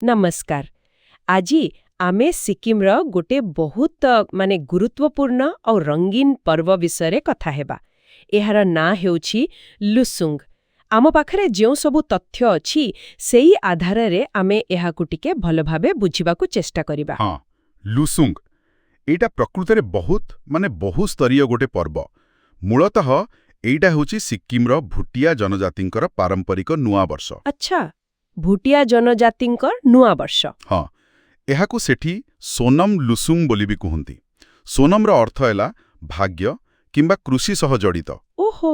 नमस्कार। আজি आमे सिक्किमर गोटे बहुत माने गुरुत्वपूर्ण और रंगीन पर्व विषय कथा हेबा। एहार ना हेउछि लुसुंग। आम पाखरे जेउ सबु तथ्य अछि सेही आधार रे आमे एहाकु टिके भल भाबे बुझिबाकु चेष्टा करिबा। हाँ लुसुंग एटा प्रकृତରେ बहुस्तरीय गोटे पर्व। मूलतः एइटा ହେଉଛି सिक्किमର ଭୁଟିଆ जनजातिଙ୍କର ପାରମ୍ପରିକ ନୂଆ ବର୍ଷ। अच्छा, भुटिया जनजातिंकर नुआ वर्ष। ହଁ ଏହାକୁ ସେଠି ସୋନମ ଲୁସୁଙ୍ଗ ବୋଲି ବି କୁହନ୍ତି। ସୋନମର ଅର୍ଥ ହେଲା ଭାଗ୍ୟ କିମ୍ବା କୃଷି ସହ ଜଡ଼ିତ। ओहो,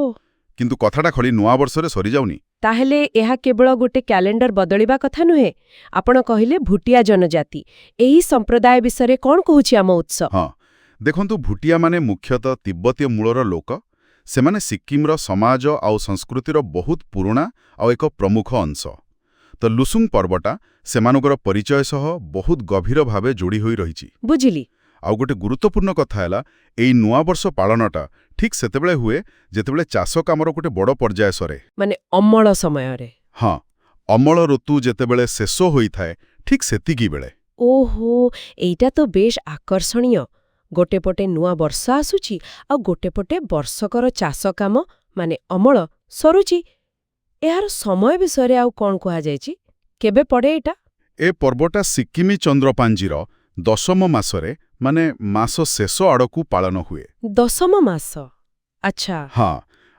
କିନ୍ତୁ କଥାଟା ଖାଲି ନୂଆ ବର୍ଷରେ ସରିଯାଉନି। ताहेले एहा केवल गोटे क्यालेंडर बदलिबा कथा नुहे। आपण कहिले भुटिया जनजाति एही संप्रदाय विषय कोन कहूछि आम उत्सव। ହଁ ଦେଖନ୍ତୁ ଭୁଟିଆମାନେ ମୁଖ୍ୟତଃ ତିବ୍ବତୀୟ ମୂଳର ଲୋକ। ସେମାନେ ସିକ୍କିମର ସମାଜ ଆଉ ସଂସ୍କୃତିର ବହୁତ ପୁରୁଣା ଆଉ ଏକ ପ୍ରମୁଖ ଅଂଶ। ତ ଲୁସୁଙ୍ଗ ପର୍ବଟା ସେମାନଙ୍କର ପରିଚୟ ସହ ବହୁତ ଗଭୀର ଭାବେ ଯୋଡ଼ି ହୋଇ ରହିଛି। बुझिली। ଆଉ ଗୋଟେ ଗୁରୁତ୍ୱପୂର୍ଣ୍ଣ କଥା ହେଲା ଏଇ ନୂଆବର୍ଷ ପାଳନଟା ଠିକ୍ ସେତେବେଳେ ହୁଏ ଯେତେବେଳେ ଚାଷ କାମର ଗୋଟେ ବଡ଼ ପର୍ଯ୍ୟାୟ ସରେ। माने अमଳ समय रे। ହଁ ଅମଳ ଋତୁ ଯେତେବେଳେ ଶେଷ ହୋଇଥାଏ ଠିକ୍ ସେତିକି ବେଳେ। ओहो, एइटा तो बेश आकर्षणीय। गोटे पटे नुआ वर्ष आसुची आ गोटे पटे वर्षकर चाष काम माने अमळ सरुची। एहार समय विषय आउ कोन कुहा जायछि? केबे पड़े एटा? ଏ ପର୍ବଟା ସିକ୍କିମି ଚନ୍ଦ୍ରପାଞ୍ଜିର ଦଶମ ମାସରେ ମାନେ ମାସ ଶେଷ ଆଡ଼କୁ ପାଳନ ହୁଏ। दशम मास। अच्छा। ହଁ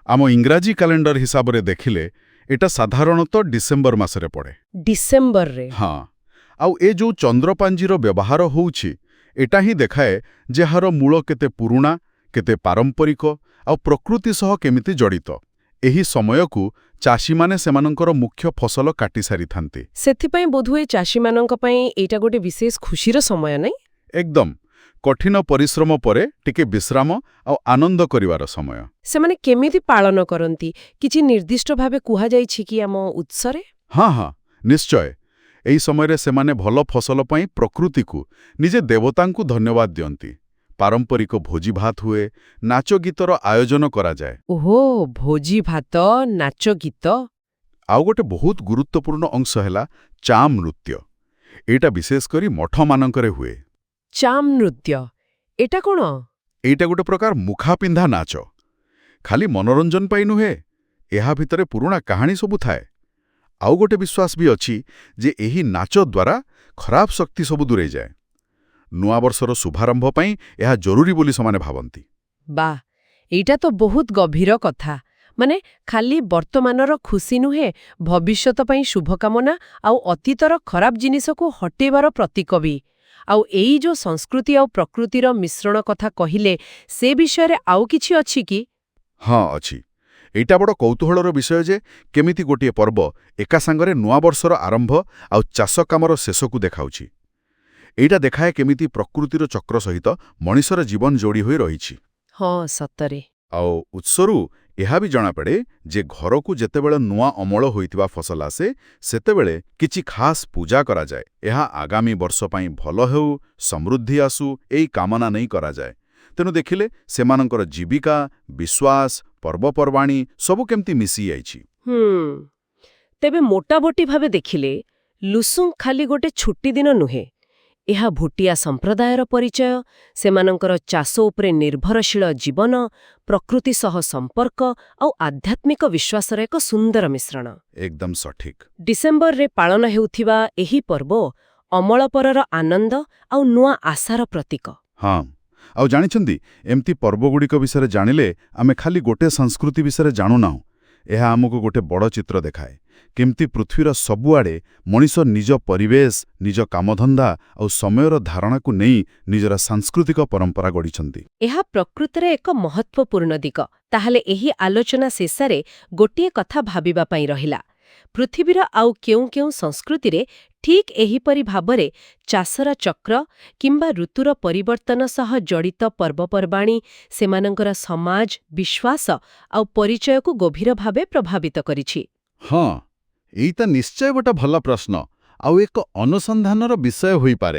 ଆମ ଇଂରାଜୀ କ୍ୟାଲେଣ୍ଡର ହିସାବରେ ଦେଖିଲେ ଏଟା ସାଧାରଣତଃ ଡିସେମ୍ବର ମାସରେ ପଡ଼େ। डिसेम्बर रे। ହଁ ଆଉ ଏ ଯୋଉ ଚନ୍ଦ୍ରପାଞ୍ଜିର ବ୍ୟବହାର ହେଉଛି ଏଟା ହିଁ ଦେଖାଏ ଯେ ଏହାର ମୂଳ କେତେ ପୁରୁଣା, କେତେ ପାରମ୍ପରିକ ଆଉ ପ୍ରକୃତି ସହ କେମିତି ଜଡ଼ିତ। ଏହି ସମୟକୁ ଚାଷୀମାନେ ସେମାନଙ୍କର ମୁଖ୍ୟ ଫସଲ କାଟି ସାରିଥାନ୍ତି। ସେଥିପାଇଁ ବୋଧହୁଏ ଚାଷୀମାନଙ୍କ ପାଇଁ ଏଇଟା ଗୋଟେ ବିଶେଷ ଖୁସିର ସମୟ ନାଇଁ? ଏକଦମ କଠିନ ପରିଶ୍ରମ ପରେ ଟିକେ ବିଶ୍ରାମ ଆଉ ଆନନ୍ଦ କରିବାର ସମୟ। ସେମାନେ କେମିତି ପାଳନ କରନ୍ତି? କିଛି ନିର୍ଦ୍ଦିଷ୍ଟ ଭାବେ କୁହାଯାଇଛି କି ଆମ ଉତ୍ସରେ? ହଁ ନିଶ୍ଚୟ। ଏହି ସମୟରେ ସେମାନେ ଭଲ ଫସଲ ପାଇଁ ପ୍ରକୃତିକୁ, ନିଜେ ଦେବତାଙ୍କୁ ଧନ୍ୟବାଦ ଦିଅନ୍ତି। ପାରମ୍ପରିକ ଭୋଜି ଭାତ ହୁଏ, ନାଚ ଗୀତର ଆୟୋଜନ କରାଯାଏ। ଓହୋ, ଭୋଜି ଭାତ, ନାଚ ଗୀତ। ଆଉ ଗୋଟେ ବହୁତ ଗୁରୁତ୍ୱପୂର୍ଣ୍ଣ ଅଂଶ ହେଲା ଚାମ୍ ନୃତ୍ୟ। ଏଇଟା ବିଶେଷ କରି ମଠମାନଙ୍କରେ ହୁଏ। ଚାମ୍ ନୃତ୍ୟ ଏଟା କ'ଣ? ଏଇଟା ଗୋଟେ ପ୍ରକାର ମୁଖାପିନ୍ଧା ନାଚ। ଖାଲି ମନୋରଞ୍ଜନ ପାଇଁ ନୁହେଁ, ଏହା ଭିତରେ ପୁରୁଣା କାହାଣୀ ସବୁ ଥାଏ। ଆଉ ଗୋଟେ ବିଶ୍ୱାସ ବି ଅଛି ଯେ ଏହି ନାଚ ଦ୍ୱାରା ଖରାପ ଶକ୍ତି ସବୁ ଦୂରେଇଯାଏ। ନୂଆବର୍ଷର ଶୁଭାରମ୍ଭ ପାଇଁ ଏହା ଜରୁରୀ ବୋଲି ସେମାନେ ଭାବନ୍ତି। ବା, ଏଇଟା ତ ବହୁତ ଗଭୀର କଥା। ମାନେ ଖାଲି ବର୍ତ୍ତମାନର ଖୁସି ନୁହେଁ, ଭବିଷ୍ୟତ ପାଇଁ ଶୁଭକାମନା ଆଉ ଅତୀତର ଖରାପ ଜିନିଷକୁ ହଟେଇବାର ପ୍ରତୀକ ବି। ଆଉ ଏଇ ଯୋଉ ସଂସ୍କୃତି ଆଉ ପ୍ରକୃତିର ମିଶ୍ରଣ କଥା କହିଲେ, ସେ ବିଷୟରେ ଆଉ କିଛି ଅଛି କି? ହଁ ଅଛି। ଏଇଟା ବଡ଼ କୌତୂହଳର ବିଷୟ ଯେ କେମିତି ଗୋଟିଏ ପର୍ବ ଏକା ସାଙ୍ଗରେ ନୂଆବର୍ଷର ଆରମ୍ଭ ଆଉ ଚାଷ କାମର ଶେଷକୁ ଦେଖାଉଛି। ଏଇଟା ଦେଖାଏ କେମିତି ପ୍ରକୃତିର ଚକ୍ର ସହିତ ମଣିଷର ଜୀବନ ଯୋଡ଼ି ହୋଇ ରହିଛି। ହଁ, ସତରେ। ଆଉ ଉତ୍ସରୁ ଏହା ବି ଜଣାପଡ଼େ ଯେ ଘରକୁ ଯେତେବେଳେ ନୂଆ ଅମଳ ହୋଇଥିବା ଫସଲ ଆସେ ସେତେବେଳେ କିଛି ଖାସ୍ ପୂଜା କରାଯାଏ। ଏହା ଆଗାମୀ ବର୍ଷ ପାଇଁ ଭଲ ହେଉ, ସମୃଦ୍ଧି ଆସୁ, ଏଇ କାମନା ନେଇ କରାଯାଏ। ତେଣୁ ଦେଖିଲେ ସେମାନଙ୍କର ଜୀବିକା, ବିଶ୍ୱାସ, ପର୍ବପର୍ବାଣୀ ସବୁ କେମିତି ମିଶିଯାଇଛି। ତେବେ ମୋଟାମୋଟି ଭାବେ ଦେଖିଲେ ଲୁସୁଙ୍ଗ ଖାଲି ଗୋଟେ ଛୁଟି ଦିନ ନୁହେଁ। ଏହା ଭୁଟିଆ ସମ୍ପ୍ରଦାୟର ପରିଚୟ, ସେମାନଙ୍କର ଚାଷ ଉପରେ ନିର୍ଭରଶୀଳ ଜୀବନ, ପ୍ରକୃତି ସହ ସମ୍ପର୍କ ଆଉ ଆଧ୍ୟାତ୍ମିକ ବିଶ୍ୱାସର ଏକ ସୁନ୍ଦର ମିଶ୍ରଣ। ଏକଦମ ସଠିକ୍। ଡିସେମ୍ବରରେ ପାଳନ ହେଉଥିବା ଏହି ପର୍ବ ଅମଳ ପରର ଆନନ୍ଦ ଆଉ ନୂଆ ଆଶାର ପ୍ରତୀକ। ହଁ ଆଉ ଜାଣିଛନ୍ତି ଏମିତି ପର୍ବଗୁଡ଼ିକ ବିଷୟରେ ଜାଣିଲେ ଆମେ ଖାଲି ଗୋଟେ ସଂସ୍କୃତି ବିଷୟରେ ଜାଣୁନାହୁଁ। ଏହା ଆମକୁ ଗୋଟେ ବଡ଼ ଚିତ୍ର ଦେଖାଏ। କେମିତି ପୃଥିବୀର ସବୁଆଡ଼େ ମଣିଷ ନିଜ ପରିବେଶ, ନିଜ କାମଧନ୍ଦା ଆଉ ସମୟର ଧାରଣାକୁ ନେଇ ନିଜର ସାଂସ୍କୃତିକ ପରମ୍ପରା ଗଢ଼ିଛନ୍ତି। ଏହା ପ୍ରକୃତରେ ଏକ ମହତ୍ତ୍ୱପୂର୍ଣ୍ଣ ଦିଗ। ତାହେଲେ ଏହି ଆଲୋଚନା ଶେଷରେ ଗୋଟିଏ କଥା ଭାବିବା ପାଇଁ ରହିଲା। ପୃଥିବୀର ଆଉ କେଉଁ କେଉଁ ସଂସ୍କୃତିରେ ଠିକ୍ ଏହିପରି ଭାବରେ ଚାଷର ଚକ୍ର କିମ୍ବା ଋତୁର ପରିବର୍ତ୍ତନ ସହ ଜଡ଼ିତ ପର୍ବପର୍ବାଣୀ ସେମାନଙ୍କର ସମାଜ, ବିଶ୍ୱାସ ଆଉ ପରିଚୟକୁ ଗଭୀର ଭାବେ ପ୍ରଭାବିତ କରିଛି? ହଁ ଏଇଟା ନିଶ୍ଚୟ ଗୋଟେ ଭଲ ପ୍ରଶ୍ନ ଆଉ ଏକ ଅନୁସନ୍ଧାନର ବିଷୟ ହୋଇପାରେ।